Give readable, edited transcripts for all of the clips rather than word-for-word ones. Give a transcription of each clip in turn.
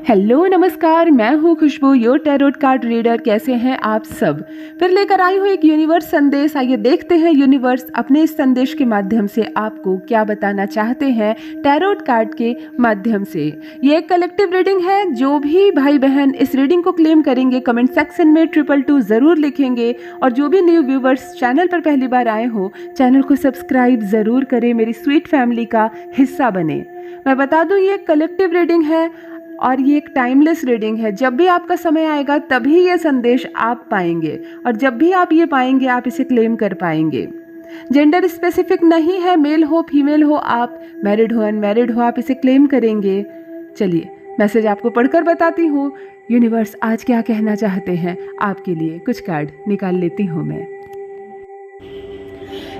Hello नमस्कार, मैं हूँ खुशबू, योर टैरोट कार्ड रीडर। कैसे हैं आप सब? फिर लेकर आई हूँ एक यूनिवर्स संदेश। आइए देखते हैं यूनिवर्स अपने इस संदेश के माध्यम से आपको क्या बताना चाहते हैं टैरोट कार्ड के माध्यम से। ये एक कलेक्टिव रीडिंग है। जो भी भाई बहन इस रीडिंग को क्लेम करेंगे कमेंट सेक्शन में 222 ज़रूर लिखेंगे। और जो भी न्यू व्यूवर्स चैनल पर पहली बार आए हो, चैनल को सब्सक्राइब ज़रूर करें, मेरी स्वीट फैमिली का हिस्सा बने। मैं बता दूं, ये एक कलेक्टिव रीडिंग है और ये एक टाइमलेस रीडिंग है। जब भी आपका समय आएगा तभी ये संदेश आप पाएंगे, और जब भी आप ये पाएंगे आप इसे क्लेम कर पाएंगे। जेंडर स्पेसिफिक नहीं है, मेल हो फीमेल हो, आप मैरिड हो अनमैरिड हो, आप इसे क्लेम करेंगे। चलिए मैसेज आपको पढ़कर बताती हूँ यूनिवर्स आज क्या कहना चाहते हैं आपके लिए। कुछ कार्ड निकाल लेती हूँ मैं।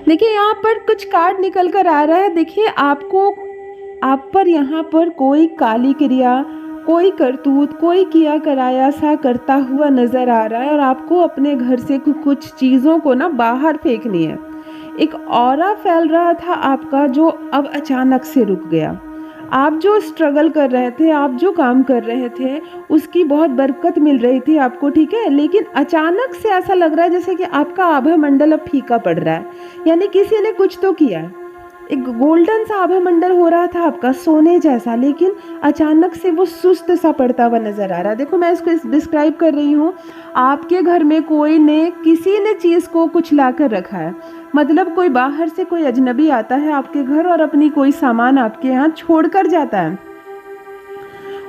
देखिए यहाँ पर कुछ कार्ड निकल कर आ रहा है। देखिए आप पर यहाँ पर कोई काली क्रिया, कोई करतूत, कोई किया कराया सा करता हुआ नजर आ रहा है, और आपको अपने घर से कुछ चीज़ों को ना बाहर फेंकनी है। एक ऑरा फैल रहा था आपका जो अब अचानक से रुक गया। आप जो स्ट्रगल कर रहे थे, आप जो काम कर रहे थे, उसकी बहुत बरकत मिल रही थी आपको, ठीक है, लेकिन अचानक से ऐसा लग रहा है जैसे कि आपका आभा मंडल अब फीका पड़ रहा है। यानी किसी ने कुछ तो किया है। एक गोल्डन सा आभा मंडल हो रहा था आपका, सोने जैसा, लेकिन अचानक से वो सुस्त सा पड़ता हुआ नजर आ रहा है। देखो मैं इसको डिस्क्राइब कर रही हूँ। आपके घर में किसी ने चीज़ को कुछ ला कर रखा है। मतलब कोई बाहर से कोई अजनबी आता है आपके घर और अपनी कोई सामान आपके यहाँ छोड़ कर जाता है।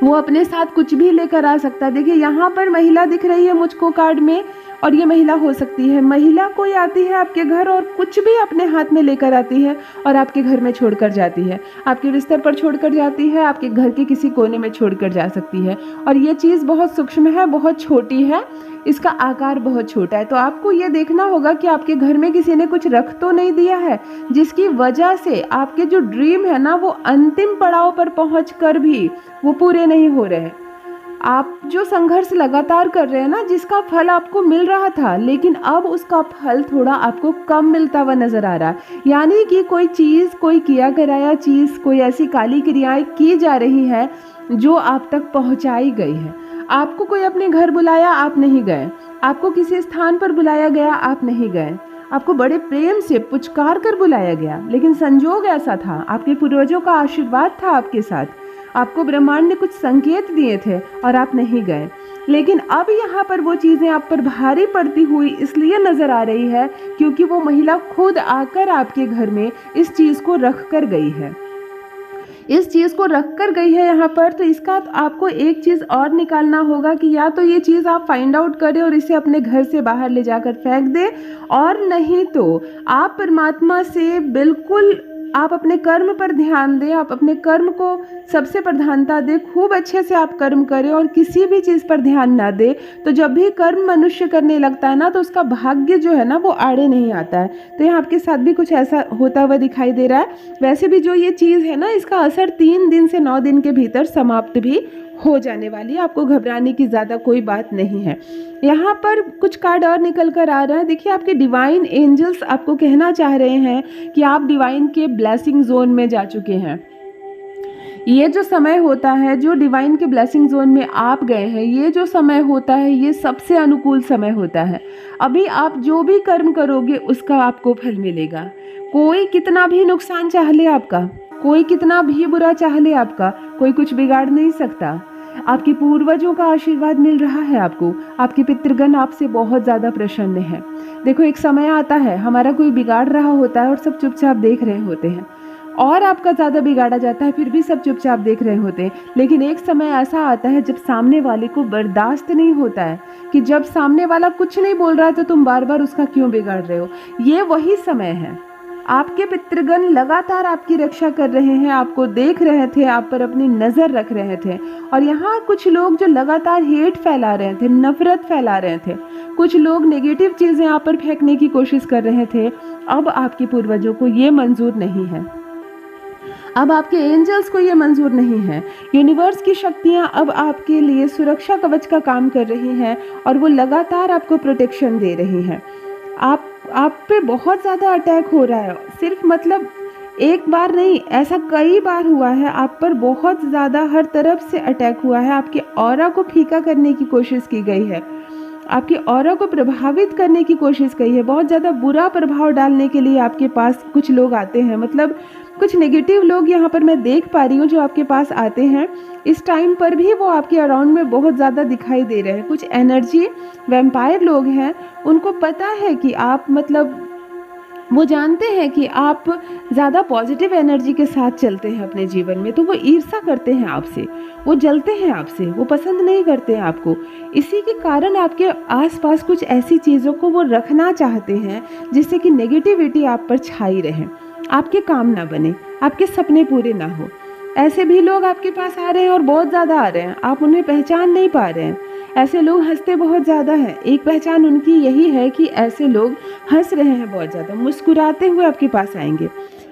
वो अपने साथ कुछ भी लेकर आ सकता है। देखिए यहाँ पर महिला दिख रही है मुझको कार्ड में, और ये महिला हो सकती है। महिला कोई आती है आपके घर और कुछ भी अपने हाथ में लेकर आती है और आपके घर में छोड़कर जाती है। आपके बिस्तर पर छोड़कर जाती है, आपके घर के किसी कोने में छोड़कर जा सकती है। और ये चीज़ बहुत सूक्ष्म है, बहुत छोटी है, इसका आकार बहुत छोटा है। तो आपको ये देखना होगा कि आपके घर में किसी ने कुछ रख तो नहीं दिया है, जिसकी वजह से आपके जो ड्रीम है ना, वो अंतिम पड़ाव पर पहुँच कर भी वो पूरे नहीं हो रहे। आप जो संघर्ष लगातार कर रहे हैं ना, जिसका फल आपको मिल रहा था, लेकिन अब उसका फल थोड़ा आपको कम मिलता हुआ नजर आ रहा है। यानी कि कोई चीज़, कोई किया कराया चीज़, कोई ऐसी काली क्रियाएं की जा रही है जो आप तक पहुंचाई गई है। आपको कोई अपने घर बुलाया, आप नहीं गए। आपको किसी स्थान पर बुलाया गया, आप नहीं गए। आपको बड़े प्रेम से पुचकार कर बुलाया गया, लेकिन संजोग ऐसा था, आपके पूर्वजों का आशीर्वाद था आपके साथ, आपको ब्रह्मांड ने कुछ संकेत दिए थे और आप नहीं गए। लेकिन अब यहाँ पर वो चीज़ें आप पर भारी पड़ती हुई इसलिए नज़र आ रही है क्योंकि वो महिला खुद आकर आपके घर में इस चीज़ को रख कर गई है। इस चीज़ को रख कर गई है यहाँ पर। तो इसका आपको एक चीज़ और निकालना होगा कि या तो ये चीज़ आप फाइंड आउट करें और इसे अपने घर से बाहर ले जाकर फेंक दें, और नहीं तो आप परमात्मा से बिल्कुल आप अपने कर्म पर ध्यान दें। आप अपने कर्म को सबसे प्रधानता दें, खूब अच्छे से आप कर्म करें और किसी भी चीज़ पर ध्यान ना दें। तो जब भी कर्म मनुष्य करने लगता है ना, तो उसका भाग्य जो है ना वो आड़े नहीं आता है। तो यहाँ आपके साथ भी कुछ ऐसा होता हुआ दिखाई दे रहा है। वैसे भी जो ये चीज़ है ना, इसका असर 3 दिन से 9 दिन के भीतर समाप्त भी हो जाने वाली है। आपको घबराने की ज़्यादा कोई बात नहीं है। यहाँ पर कुछ कार्ड और निकल कर आ रहा है। देखिए आपके डिवाइन एंजल्स आपको कहना चाह रहे हैं कि आप डिवाइन के ब्लेसिंग जोन में जा चुके हैं। ये जो समय होता है, जो डिवाइन के ब्लेसिंग जोन में आप गए हैं, ये जो समय होता है, ये सबसे अनुकूल समय होता है। अभी आप जो भी कर्म करोगे उसका आपको फल मिलेगा। कोई कितना भी नुकसान चाह ले आपका, कोई कितना भी बुरा चाह ले आपका, कोई कुछ बिगाड़ नहीं सकता। आपके पूर्वजों का आशीर्वाद मिल रहा है आपको। आपके पितृगण आपसे बहुत ज़्यादा प्रसन्न है। देखो एक समय आता है हमारा कोई बिगाड़ रहा होता है और सब चुपचाप देख रहे होते हैं, और आपका ज़्यादा बिगाड़ा जाता है फिर भी सब चुपचाप देख रहे होते हैं। लेकिन एक समय ऐसा आता है जब सामने वाले को बर्दाश्त नहीं होता है, कि जब सामने वाला कुछ नहीं बोल रहा है तो तुम बार बार उसका क्यों बिगाड़ रहे हो। ये वही समय है। आपके पितृगण लगातार आपकी रक्षा कर रहे हैं, आपको देख रहे थे, आप पर अपनी नज़र रख रहे थे। और यहाँ कुछ लोग जो लगातार हेट फैला रहे थे, नफरत फैला रहे थे, कुछ लोग नेगेटिव चीज़ें आप पर फेंकने की कोशिश कर रहे थे, अब आपके पूर्वजों को ये मंजूर नहीं है। अब आपके एंजल्स को ये मंजूर नहीं है। यूनिवर्स की शक्तियाँ अब आपके लिए सुरक्षा कवच का काम कर रही हैं और वो लगातार आपको प्रोटेक्शन दे रही हैं। आप पे बहुत ज़्यादा अटैक हो रहा है। सिर्फ मतलब एक बार नहीं, ऐसा कई बार हुआ है, आप पर बहुत ज़्यादा हर तरफ से अटैक हुआ है, आपके ऑरा को फीका करने की कोशिश की गई है, आपकी ऑरा को प्रभावित करने की कोशिश की है, बहुत ज़्यादा बुरा प्रभाव डालने के लिए आपके पास कुछ लोग आते हैं। मतलब कुछ नेगेटिव लोग यहाँ पर मैं देख पा रही हूँ जो आपके पास आते हैं। इस टाइम पर भी वो आपके अराउंड में बहुत ज़्यादा दिखाई दे रहे हैं। कुछ एनर्जी वैम्पायर लोग हैं, उनको पता है कि आप मतलब वो जानते हैं कि आप ज़्यादा पॉजिटिव एनर्जी के साथ चलते हैं अपने जीवन में, तो वो ईर्ष्या करते हैं आपसे, वो जलते हैं आपसे, वो पसंद नहीं करते हैं आपको। इसी के कारण आपके आसपास कुछ ऐसी चीज़ों को वो रखना चाहते हैं जिससे कि नेगेटिविटी आप पर छाई रहे, आपके काम ना बने, आपके सपने पूरे ना हो। ऐसे भी लोग आपके पास आ रहे हैं और बहुत ज़्यादा आ रहे हैं, आप उन्हें पहचान नहीं पा रहे हैं। ऐसे लोग हंसते बहुत ज़्यादा हैं, एक पहचान उनकी यही है कि ऐसे लोग हंस रहे हैं, बहुत ज़्यादा मुस्कुराते हुए आपके पास आएंगे।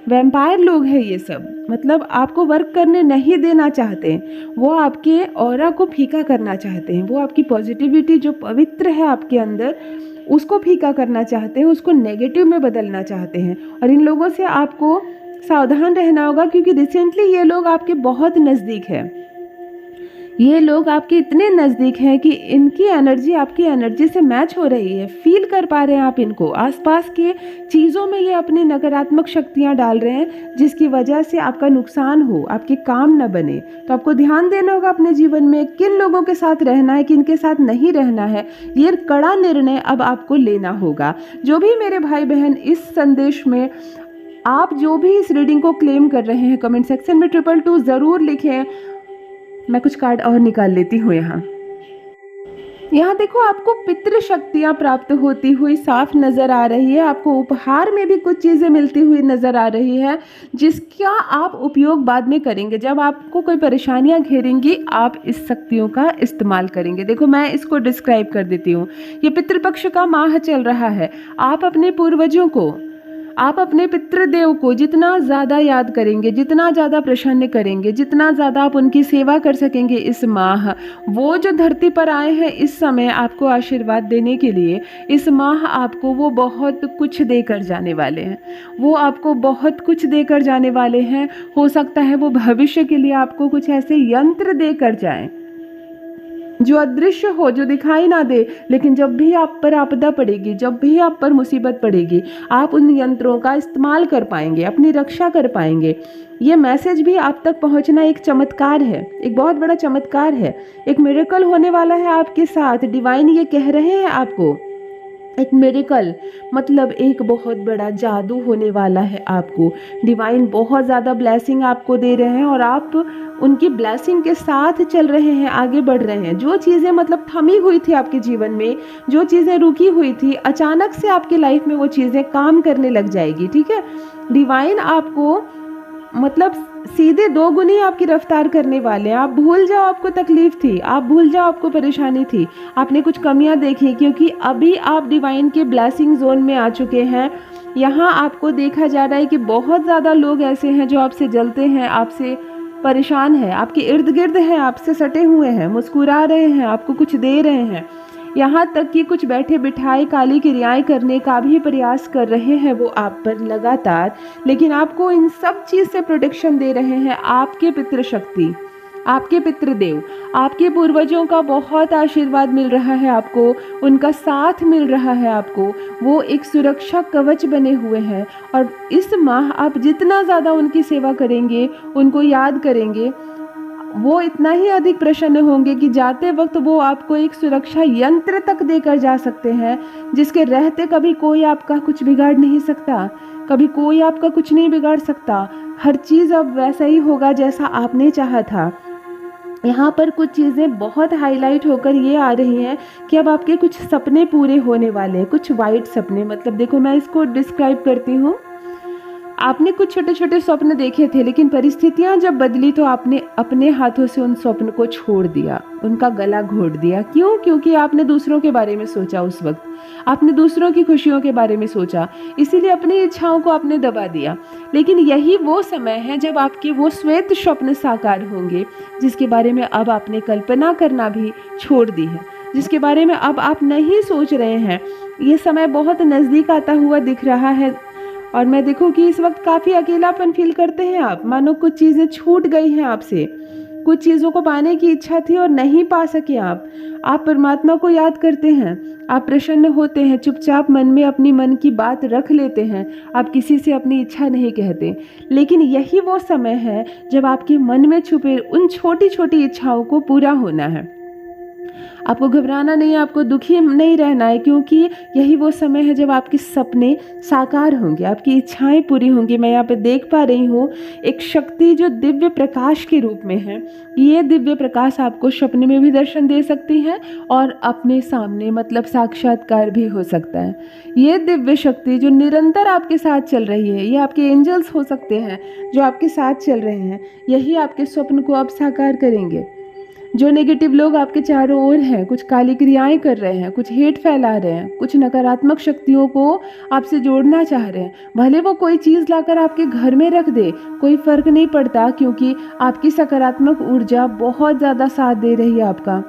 वैम्पायर लोग हैं ये सब, मतलब आपको वर्क करने नहीं देना चाहते हैं, वो आपके ऑरा को फीका करना चाहते हैं, वो आपकी पॉजिटिविटी जो पवित्र है आपके अंदर उसको फीका करना चाहते हैं, उसको नेगेटिव में बदलना चाहते हैं। और इन लोगों से आपको सावधान रहना होगा, क्योंकि रिसेंटली ये लोग आपके बहुत नज़दीक है, ये लोग आपके इतने नज़दीक हैं कि इनकी एनर्जी आपकी एनर्जी से मैच हो रही है, फील कर पा रहे हैं आप इनको। आसपास के चीज़ों में ये अपनी नकारात्मक शक्तियाँ डाल रहे हैं जिसकी वजह से आपका नुकसान हो, आपके काम न बने। तो आपको ध्यान देना होगा अपने जीवन में किन लोगों के साथ रहना है, किन के साथ नहीं रहना है, ये कड़ा निर्णय अब आपको लेना होगा। जो भी मेरे भाई बहन इस संदेश में आप जो भी इस रीडिंग को क्लेम कर रहे हैं, कमेंट सेक्शन में 222 ज़रूर लिखें। मैं कुछ कार्ड और निकाल लेती हूँ। यहाँ देखो, आपको पितृ शक्तियाँ प्राप्त होती हुई साफ नज़र आ रही है। आपको उपहार में भी कुछ चीज़ें मिलती हुई नज़र आ रही है जिसका आप उपयोग बाद में करेंगे। जब आपको कोई परेशानियाँ घेरेंगी आप इस शक्तियों का इस्तेमाल करेंगे। देखो, मैं इसको डिस्क्राइब कर देती हूँ। ये पितृपक्ष का माह चल रहा है। आप अपने पूर्वजों को, आप अपने पितृदेव को जितना ज़्यादा याद करेंगे, जितना ज़्यादा प्रसन्न करेंगे, जितना ज़्यादा आप उनकी सेवा कर सकेंगे इस माह, वो जो धरती पर आए हैं इस समय आपको आशीर्वाद देने के लिए, इस माह आपको वो बहुत कुछ देकर जाने वाले हैं। वो आपको बहुत कुछ देकर जाने वाले हैं। हो सकता है वो भविष्य के लिए आपको कुछ ऐसे यंत्र देकर जाएं जो अदृश्य हो, जो दिखाई ना दे, लेकिन जब भी आप पर आपदा पड़ेगी, जब भी आप पर मुसीबत पड़ेगी, आप उन यंत्रों का इस्तेमाल कर पाएंगे, अपनी रक्षा कर पाएंगे। ये मैसेज भी आप तक पहुंचना एक चमत्कार है, एक बहुत बड़ा चमत्कार है। एक मिरेकल होने वाला है आपके साथ। डिवाइन ये कह रहे हैं आपको, एक मिरेकल मतलब एक बहुत बड़ा जादू होने वाला है आपको। डिवाइन बहुत ज़्यादा ब्लेसिंग आपको दे रहे हैं और आप उनकी ब्लेसिंग के साथ चल रहे हैं, आगे बढ़ रहे हैं। जो चीज़ें मतलब थमी हुई थी आपके जीवन में, जो चीज़ें रुकी हुई थी, अचानक से आपकी लाइफ में वो चीज़ें काम करने लग जाएगी। ठीक है, डिवाइन आपको मतलब सीधे दोगुनी आपकी रफ्तार करने वाले हैं। आप भूल जाओ आपको तकलीफ थी, आप भूल जाओ आपको परेशानी थी, आपने कुछ कमियां देखी, क्योंकि अभी आप डिवाइन के ब्लेसिंग जोन में आ चुके हैं। यहाँ आपको देखा जा रहा है कि बहुत ज़्यादा लोग ऐसे हैं जो आपसे जलते हैं, आपसे परेशान हैं, आपके इर्द गिर्द हैं, आपसे सटे हुए हैं, मुस्कुरा रहे हैं, आपको कुछ दे रहे हैं। यहाँ तक कि कुछ बैठे बिठाए काली क्रियाएं करने का भी प्रयास कर रहे हैं वो आप पर लगातार, लेकिन आपको इन सब चीज़ से प्रोटेक्शन दे रहे हैं आपके पितृशक्ति, आपके पितृदेव, आपके पूर्वजों का बहुत आशीर्वाद मिल रहा है आपको, उनका साथ मिल रहा है आपको। वो एक सुरक्षा कवच बने हुए हैं और इस माह आप जितना ज़्यादा उनकी सेवा करेंगे, उनको याद करेंगे, वो इतना ही अधिक प्रसन्न होंगे कि जाते वक्त वो आपको एक सुरक्षा यंत्र तक देकर जा सकते हैं जिसके रहते कभी कोई आपका कुछ बिगाड़ नहीं सकता, कभी कोई आपका कुछ नहीं बिगाड़ सकता। हर चीज़ अब वैसा ही होगा जैसा आपने चाहा था। यहाँ पर कुछ चीज़ें बहुत हाईलाइट होकर ये आ रही हैं कि अब आपके कुछ सपने पूरे होने वाले हैं, कुछ वाइट सपने। मतलब देखो, मैं इसको डिस्क्राइब करती हूँ। आपने कुछ छोटे छोटे स्वप्न देखे थे, लेकिन परिस्थितियां जब बदली तो आपने अपने हाथों से उन स्वप्न को छोड़ दिया, उनका गला घोट दिया। क्यों? क्योंकि आपने दूसरों के बारे में सोचा, उस वक्त आपने दूसरों की खुशियों के बारे में सोचा, इसीलिए अपनी इच्छाओं को आपने दबा दिया। लेकिन यही वो समय है जब आपके वो श्वेत स्वप्न साकार होंगे जिसके बारे में अब आपने कल्पना करना भी छोड़ दी है, जिसके बारे में अब आप नहीं सोच रहे हैं। ये समय बहुत नज़दीक आता हुआ दिख रहा है और मैं देखूं कि इस वक्त काफ़ी अकेलापन फील करते हैं आप, मानो कुछ चीज़ें छूट गई हैं आपसे, कुछ चीज़ों को पाने की इच्छा थी और नहीं पा सके आप परमात्मा को याद करते हैं, आप प्रसन्न होते हैं, चुपचाप मन में अपनी मन की बात रख लेते हैं, आप किसी से अपनी इच्छा नहीं कहते। लेकिन यही वो समय है जब आपके मन में छुपे उन छोटी छोटी इच्छाओं को पूरा होना है। आपको घबराना नहीं है, आपको दुखी नहीं रहना है, क्योंकि यही वो समय है जब आपके सपने साकार होंगे, आपकी इच्छाएं पूरी होंगी। मैं यहाँ पे देख पा रही हूँ एक शक्ति जो दिव्य प्रकाश के रूप में है। ये दिव्य प्रकाश आपको सपने में भी दर्शन दे सकती है और अपने सामने मतलब साक्षात्कार भी हो सकता है। ये दिव्य शक्ति जो निरंतर आपके साथ चल रही है, ये आपके एंजल्स हो सकते हैं जो आपके साथ चल रहे हैं, यही आपके स्वप्न को अब साकार करेंगे। जो नेगेटिव लोग आपके चारों ओर हैं, कुछ काली क्रियाएं कर रहे हैं, कुछ हेट फैला रहे हैं, कुछ नकारात्मक शक्तियों को आपसे जोड़ना चाह रहे हैं, भले वो कोई चीज़ लाकर आपके घर में रख दे, कोई फ़र्क नहीं पड़ता, क्योंकि आपकी सकारात्मक ऊर्जा बहुत ज़्यादा साथ दे रही है, आपका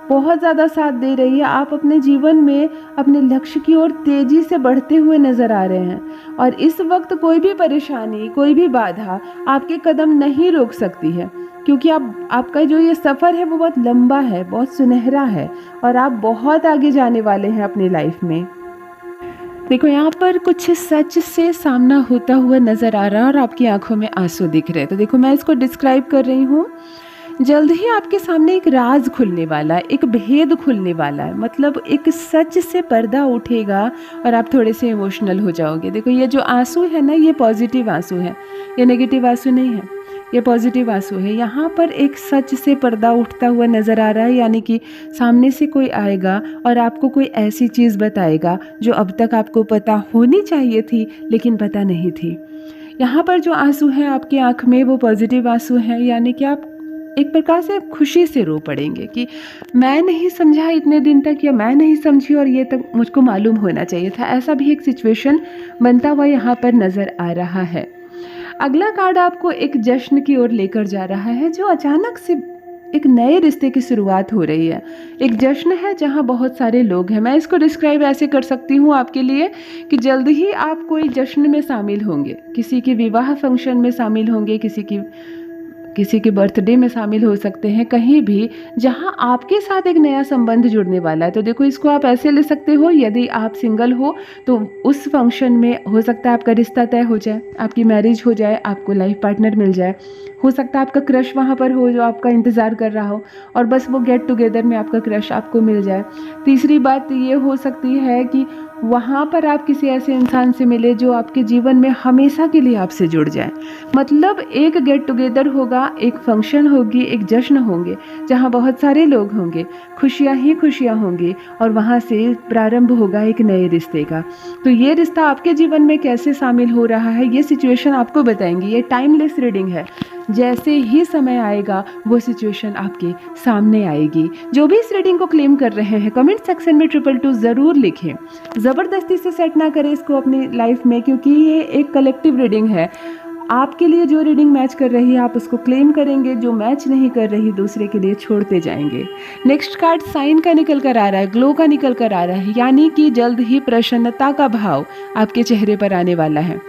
बहुत ज़्यादा साथ दे रही है। आप अपने जीवन में अपने लक्ष्य की ओर तेज़ी से बढ़ते हुए नज़र आ रहे हैं और इस वक्त कोई भी परेशानी, कोई भी बाधा आपके कदम नहीं रोक सकती है, क्योंकि आपका जो ये सफ़र है वो बहुत लंबा है, बहुत सुनहरा है और आप बहुत आगे जाने वाले हैं अपनी लाइफ में। देखो यहाँ पर कुछ सच से सामना होता हुआ नज़र आ रहा है और आपकी आंखों में आंसू दिख रहे हैं। तो देखो मैं इसको डिस्क्राइब कर रही हूँ। जल्द ही आपके सामने एक राज खुलने वाला है, एक भेद खुलने वाला है, मतलब एक सच से पर्दा उठेगा और आप थोड़े से इमोशनल हो जाओगे। देखो ये जो आंसू है ना, ये पॉजिटिव आंसू है, ये नेगेटिव आंसू नहीं है, ये पॉजिटिव आंसू है। यहाँ पर एक सच से पर्दा उठता हुआ नज़र आ रहा है, यानी कि सामने से कोई आएगा और आपको कोई ऐसी चीज़ बताएगा जो अब तक आपको पता होनी चाहिए थी लेकिन पता नहीं थी। यहाँ पर जो आंसू है आपकी आँख में वो पॉजिटिव आंसू है, यानी कि आप एक प्रकार से खुशी से रो पड़ेंगे कि मैं नहीं समझा इतने दिन तक, या मैं नहीं समझी और ये तक मुझको मालूम होना चाहिए था। ऐसा भी एक सिचुएशन बनता हुआ यहाँ पर नज़र आ रहा है। अगला कार्ड आपको एक जश्न की ओर लेकर जा रहा है, जो अचानक से एक नए रिश्ते की शुरुआत हो रही है। एक जश्न है जहाँ बहुत सारे लोग हैं। मैं इसको डिस्क्राइब ऐसे कर सकती हूँ आपके लिए कि जल्द ही आप कोई जश्न में शामिल होंगे, किसी के विवाह फंक्शन में शामिल होंगे, किसी के बर्थडे में शामिल हो सकते हैं, कहीं भी जहां आपके साथ एक नया संबंध जुड़ने वाला है। तो देखो इसको आप ऐसे ले सकते हो, यदि आप सिंगल हो तो उस फंक्शन में हो सकता है आपका रिश्ता तय हो जाए, आपकी मैरिज हो जाए, आपको लाइफ पार्टनर मिल जाए। हो सकता है आपका क्रश वहाँ पर हो जो आपका इंतज़ार कर रहा हो और बस वो गेट टुगेदर में आपका क्रश आपको मिल जाए। तीसरी बात ये हो सकती है कि वहाँ पर आप किसी ऐसे इंसान से मिले जो आपके जीवन में हमेशा के लिए आपसे जुड़ जाए। मतलब एक गेट टुगेदर होगा, एक फंक्शन होगी, एक जश्न होंगे जहाँ बहुत सारे लोग होंगे, खुशियाँ ही खुशियाँ होंगी और वहाँ से प्रारंभ होगा एक नए रिश्ते का। तो ये रिश्ता आपके जीवन में कैसे शामिल हो रहा है ये सिचुएशन आपको बताएंगी। ये टाइमलेस रीडिंग है, जैसे ही समय आएगा वो सिचुएशन आपके सामने आएगी। जो भी इस रीडिंग को क्लेम कर रहे हैं कमेंट सेक्शन में 222 ज़रूर लिखें। ज़बरदस्ती से सेट ना करें इसको अपनी लाइफ में, क्योंकि ये एक कलेक्टिव रीडिंग है। आपके लिए जो रीडिंग मैच कर रही है आप उसको क्लेम करेंगे, जो मैच नहीं कर रही दूसरे के लिए छोड़ते जाएंगे। नेक्स्ट कार्ड साइन का निकल कर आ रहा है, ग्लो का निकल कर आ रहा है, यानी कि जल्द ही प्रसन्नता का भाव आपके चेहरे पर आने वाला है।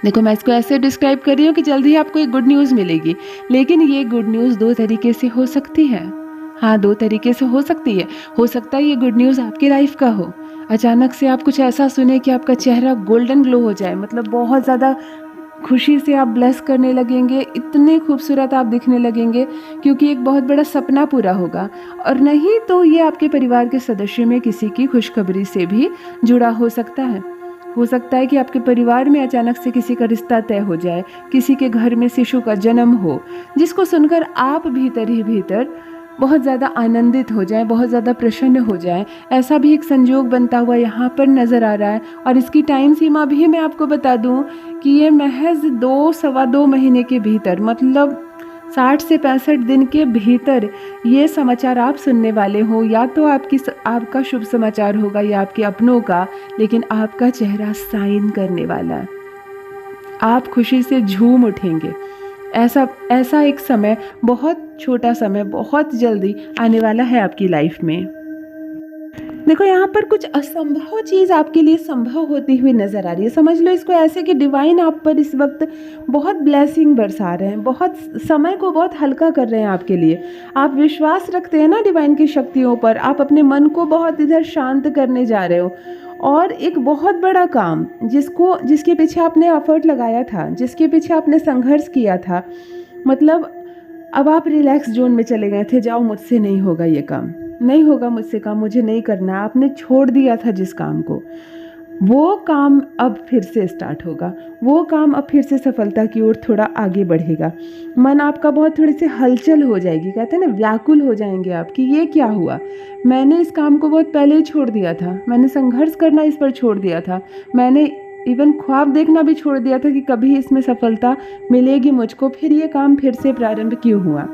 देखो मैं इसको ऐसे डिस्क्राइब कर रही हूँ कि जल्द ही आपको एक गुड न्यूज़ मिलेगी, लेकिन ये गुड न्यूज़ दो तरीके से हो सकती है। हाँ, दो तरीके से हो सकती है। हो सकता है ये गुड न्यूज़ आपकी लाइफ का हो, अचानक से आप कुछ ऐसा सुने कि आपका चेहरा गोल्डन ग्लो हो जाए, मतलब बहुत ज़्यादा खुशी से आप ब्लेस करने लगेंगे, इतने खूबसूरत आप दिखने लगेंगे क्योंकि एक बहुत बड़ा सपना पूरा होगा। और नहीं तो ये आपके परिवार के सदस्य में किसी की खुशखबरी से भी जुड़ा हो सकता है। हो सकता है कि आपके परिवार में अचानक से किसी का रिश्ता तय हो जाए, किसी के घर में शिशु का जन्म हो, जिसको सुनकर आप भीतर ही भीतर बहुत ज़्यादा आनंदित हो जाएं, बहुत ज़्यादा प्रसन्न हो जाएं। ऐसा भी एक संयोग बनता हुआ यहाँ पर नज़र आ रहा है। और इसकी टाइम सीमा भी मैं आपको बता दूँ कि ये महज 2-2.25 महीने के भीतर, मतलब 60 से 65 दिन के भीतर ये समाचार आप सुनने वाले हो। या तो आपका शुभ समाचार होगा या आपके अपनों का, लेकिन आपका चेहरा साइन करने वाला है, आप खुशी से झूम उठेंगे। ऐसा एक समय, बहुत छोटा समय, बहुत जल्दी आने वाला है आपकी लाइफ में। देखो यहाँ पर कुछ असंभव चीज़ आपके लिए संभव होती हुई नज़र आ रही है। समझ लो इसको ऐसे कि डिवाइन आप पर इस वक्त बहुत ब्लेसिंग बरसा रहे हैं, बहुत समय को बहुत हल्का कर रहे हैं आपके लिए। आप विश्वास रखते हैं ना डिवाइन की शक्तियों पर, आप अपने मन को बहुत इधर शांत करने जा रहे हो। और एक बहुत बड़ा काम जिसके पीछे आपने एफर्ट लगाया था, जिसके पीछे आपने संघर्ष किया था, मतलब अब आप रिलैक्स जोन में चले गए थे, जाओ मुझसे नहीं होगा ये काम, नहीं होगा मुझसे काम, मुझे नहीं करना। आपने छोड़ दिया था जिस काम को, वो काम अब फिर से स्टार्ट होगा, वो काम अब फिर से सफलता की ओर थोड़ा आगे बढ़ेगा। मन आपका बहुत थोड़ी सी हलचल हो जाएगी, कहते हैं ना व्याकुल हो जाएंगे आप कि ये क्या हुआ, मैंने इस काम को बहुत पहले ही छोड़ दिया था, मैंने संघर्ष करना इस पर छोड़ दिया था, मैंने इवन ख्वाब देखना भी छोड़ दिया था कि कभी इसमें सफलता मिलेगी मुझको, फिर ये काम फिर से प्रारंभ क्यों हुआ।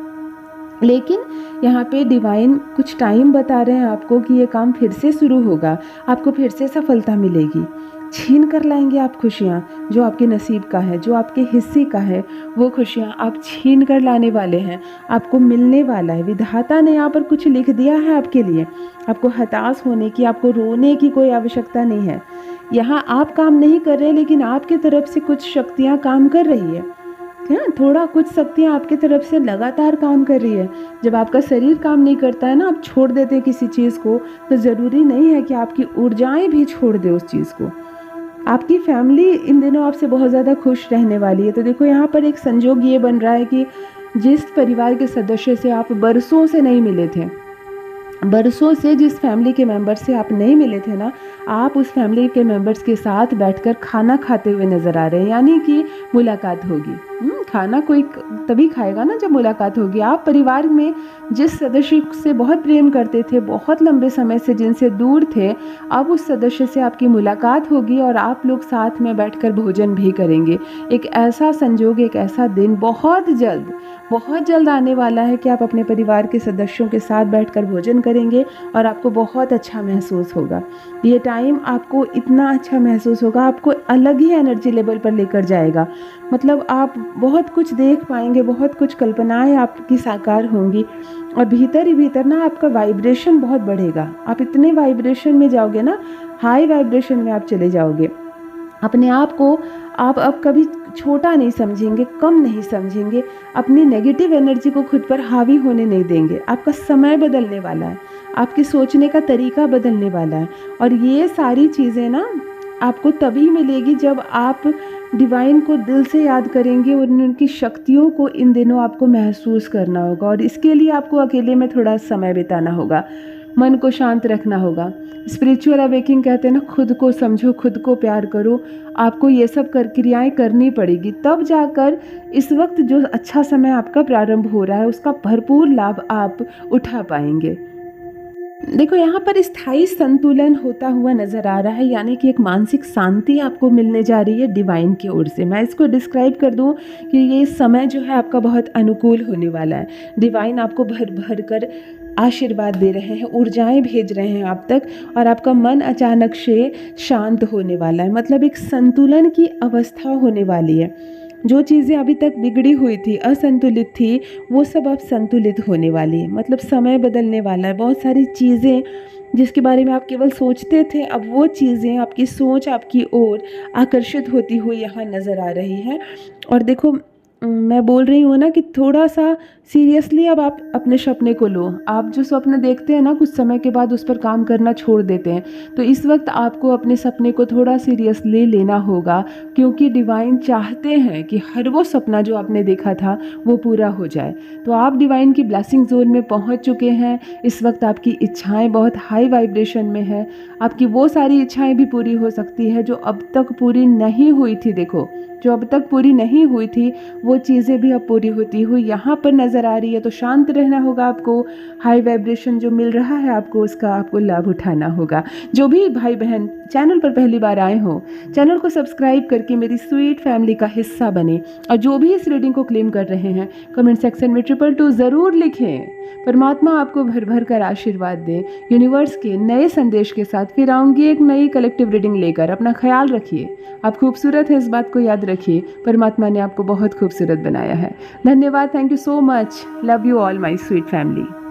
लेकिन यहाँ पे डिवाइन कुछ टाइम बता रहे हैं आपको कि ये काम फिर से शुरू होगा, आपको फिर से सफलता मिलेगी, छीन कर लाएंगे आप खुशियाँ जो आपके नसीब का है, जो आपके हिस्से का है, वो खुशियाँ आप छीन कर लाने वाले हैं, आपको मिलने वाला है। विधाता ने यहाँ पर कुछ लिख दिया है आपके लिए, आपको हताश होने की, आपको रोने की कोई आवश्यकता नहीं है। यहाँ आप काम नहीं कर रहे, लेकिन आपकी तरफ से कुछ शक्तियाँ काम कर रही है, थोड़ा कुछ शक्तियाँ आपकी तरफ से लगातार काम कर रही है। जब आपका शरीर काम नहीं करता है ना, आप छोड़ देते हैं किसी चीज़ को, तो ज़रूरी नहीं है कि आपकी ऊर्जाएं भी छोड़ दे उस चीज़ को। आपकी फैमिली इन दिनों आपसे बहुत ज़्यादा खुश रहने वाली है। तो देखो यहाँ पर एक संजोग ये बन रहा है कि जिस परिवार के सदस्य से आप बरसों से नहीं मिले थे, बरसों से जिस फैमिली के मेंबर से आप नहीं मिले थे ना, आप उस फैमिली के मेंबर्स के साथ बैठकर खाना खाते हुए नज़र आ रहे हैं, यानी कि मुलाकात होगी। खाना कोई तभी खाएगा ना जब मुलाकात होगी। आप परिवार में जिस सदस्य से बहुत प्रेम करते थे, बहुत लंबे समय से जिनसे दूर थे, अब उस सदस्य से आपकी मुलाकात होगी और आप लोग साथ में बैठकर भोजन भी करेंगे। एक ऐसा संजोग, एक ऐसा दिन बहुत जल्द आने वाला है कि आप अपने परिवार के सदस्यों के साथ बैठकर भोजन करेंगे और आपको बहुत अच्छा महसूस होगा। ये टाइम आपको इतना अच्छा महसूस होगा, आपको अलग ही एनर्जी लेवल पर लेकर जाएगा। मतलब आप बहुत कुछ देख पाएंगे, बहुत कुछ कल्पनाएं आपकी साकार होंगी और भीतर ही भीतर ना आपका वाइब्रेशन बहुत बढ़ेगा। आप इतने वाइब्रेशन में जाओगे ना, हाई वाइब्रेशन में आप चले जाओगे। अपने आप को आप अब कभी छोटा नहीं समझेंगे, कम नहीं समझेंगे, अपनी नेगेटिव एनर्जी को खुद पर हावी होने नहीं देंगे। आपका समय बदलने वाला है, आपके सोचने का तरीका बदलने वाला है और ये सारी चीज़ें ना आपको तभी मिलेगी जब आप डिवाइन को दिल से याद करेंगे और उनकी शक्तियों को इन दिनों आपको महसूस करना होगा। और इसके लिए आपको अकेले में थोड़ा समय बिताना होगा, मन को शांत रखना होगा। स्पिरिचुअल अवेकिंग कहते हैं ना, खुद को समझो, खुद को प्यार करो। आपको ये सब क्रियाएं करनी पड़ेगी, तब जाकर इस वक्त जो अच्छा समय आपका प्रारंभ हो रहा है उसका भरपूर लाभ आप उठा पाएंगे। देखो यहाँ पर स्थायी संतुलन होता हुआ नज़र आ रहा है, यानी कि एक मानसिक शांति आपको मिलने जा रही है डिवाइन की ओर से। मैं इसको डिस्क्राइब कर दूँ कि ये समय जो है आपका बहुत अनुकूल होने वाला है। डिवाइन आपको भर भर कर आशीर्वाद दे रहे हैं, ऊर्जाएं भेज रहे हैं आप तक और आपका मन अचानक से शांत होने वाला है। मतलब एक संतुलन की अवस्था होने वाली है। जो चीज़ें अभी तक बिगड़ी हुई थी, असंतुलित थी, वो सब अब संतुलित होने वाली है। मतलब समय बदलने वाला है। बहुत सारी चीज़ें जिसके बारे में आप केवल सोचते थे, अब वो चीज़ें आपकी सोच आपकी ओर आकर्षित होती हुई यहाँ नज़र आ रही है। और देखो मैं बोल रही हूँ ना कि थोड़ा सा सीरियसली अब आप अपने सपने को लो। आप जो स्वप्न देखते हैं ना, कुछ समय के बाद उस पर काम करना छोड़ देते हैं, तो इस वक्त आपको अपने सपने को थोड़ा सीरियसली लेना होगा, क्योंकि डिवाइन चाहते हैं कि हर वो सपना जो आपने देखा था वो पूरा हो जाए। तो आप डिवाइन की ब्लेसिंग जोन में पहुंच चुके हैं। इस वक्त आपकी इच्छाएं बहुत हाई वाइब्रेशन में है। आपकी वो सारी इच्छाएं भी पूरी हो सकती है जो अब तक पूरी नहीं हुई थी। देखो, जो अब तक पूरी नहीं हुई थी वो चीज़ें भी अब पूरी होती हुई यहाँ पर नज़र आ रही है। तो शांत रहना होगा आपको, हाई वाइब्रेशन जो मिल रहा है आपको, उसका आपको लाभ उठाना होगा। जो भी भाई बहन चैनल पर पहली बार आए हो, चैनल को सब्सक्राइब करके मेरी स्वीट फैमिली का हिस्सा बने। और जो भी इस रीडिंग को क्लेम कर रहे हैं, कमेंट सेक्शन में 222 ज़रूर लिखें। परमात्मा आपको भर भर कर आशीर्वाद दे। यूनिवर्स के नए संदेश के साथ फिर आऊँगी एक नई कलेक्टिव रीडिंग लेकर। अपना ख्याल रखिए, आप खूबसूरत है, इस बात को याद रखिए। परमात्मा ने आपको बहुत खूबसूरत बनाया है। धन्यवाद, thank you so much, love you all my sweet family.